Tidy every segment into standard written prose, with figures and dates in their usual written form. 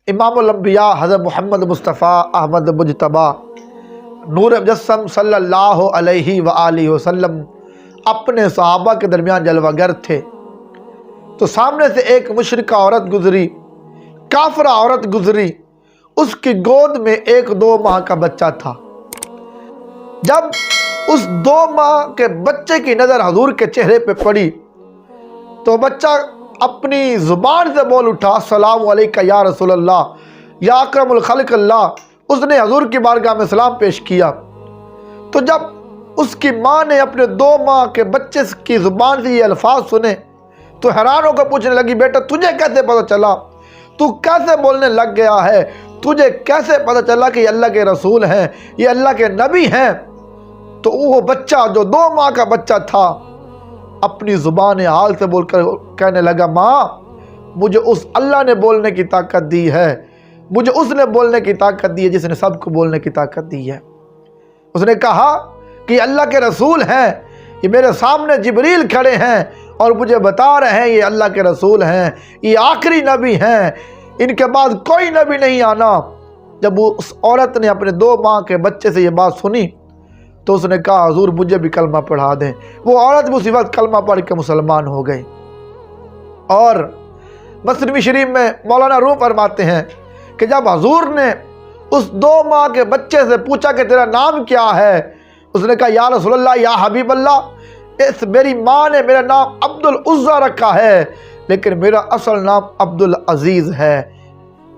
امام الانبیاء حضرت محمد مصطفیٰ احمد مجتبیٰ نور مجسم صلی اللہ علیہ وآلہ وسلم اپنے صحابہ کے درمیان جلوہ گر تھے، تو سامنے سے ایک مشرکہ عورت گزری، کافرہ عورت گزری، اس کی گود میں ایک 2 ماہ کا بچہ تھا۔ جب اس 2 ماہ کے بچے کی نظر حضور کے چہرے پہ پڑی تو بچہ اپنی زبان سے بول اٹھا، السلام علیکہ یا رسول اللہ، یا اکرم الخلق اللہ۔ اس نے حضور کی بارگاہ میں سلام پیش کیا۔ تو جب اس کی ماں نے اپنے 2 ماہ کے بچے کی زبان سے یہ الفاظ سنے تو حیران ہو کر پوچھنے لگی، بیٹا تجھے کیسے پتہ چلا؟ تو کیسے بولنے لگ گیا ہے؟ تجھے کیسے پتہ چلا کہ یہ اللہ کے رسول ہیں، یہ اللہ کے نبی ہیں؟ تو وہ بچہ جو 2 ماہ کا بچہ تھا اپنی زبان حال سے بول کر کہنے لگا، ماں مجھے اس اللہ نے بولنے کی طاقت دی ہے، مجھے اس نے بولنے کی طاقت دی ہے جس نے سب کو بولنے کی طاقت دی ہے۔ اس نے کہا کہ یہ اللہ کے رسول ہیں، یہ میرے سامنے جبریل کھڑے ہیں اور مجھے بتا رہے ہیں یہ اللہ کے رسول ہیں، یہ آخری نبی ہیں، ان کے بعد کوئی نبی نہیں آنا۔ جب اس عورت نے اپنے 2 ماہ کے بچے سے یہ بات سنی تو اس نے کہا، حضور مجھے بھی کلمہ پڑھا دیں۔ وہ عورت اسی وقت کلمہ پڑھ کے مسلمان ہو گئی۔ اور مسلم شریف میں مولانا روم فرماتے ہیں کہ جب حضور نے اس 2 ماہ کے بچے سے پوچھا کہ تیرا نام کیا ہے، اس نے کہا، یا رسول اللہ، یا حبیب اللہ، میری ماں نے میرا نام عبدالعزیٰ رکھا ہے لیکن میرا اصل نام عبدالعزیز ہے،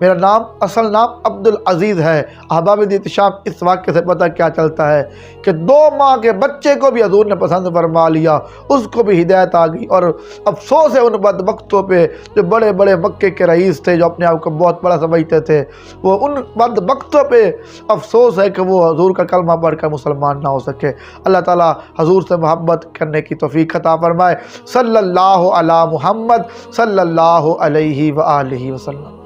میرا نام اصل نام عبدالعزیز ہے۔ احباب احتشام، اس واقعے سے پتہ کیا چلتا ہے کہ 2 ماہ کے بچے کو بھی حضور نے پسند فرما لیا، اس کو بھی ہدایت آ گئی۔ اور افسوس ہے ان بدبختوں پہ جو بڑے بڑے مکے کے رئیس تھے، جو اپنے آپ کو بہت بڑا سمجھتے تھے، وہ ان بدبختوں پہ افسوس ہے کہ وہ حضور کا کلمہ پڑھ کر مسلمان نہ ہو سکے۔ اللہ تعالیٰ حضور سے محبت کرنے کی توفیق عطا فرمائے۔ صلی اللہ علی محمد صلی اللہ علیہ وآلہ وسلم۔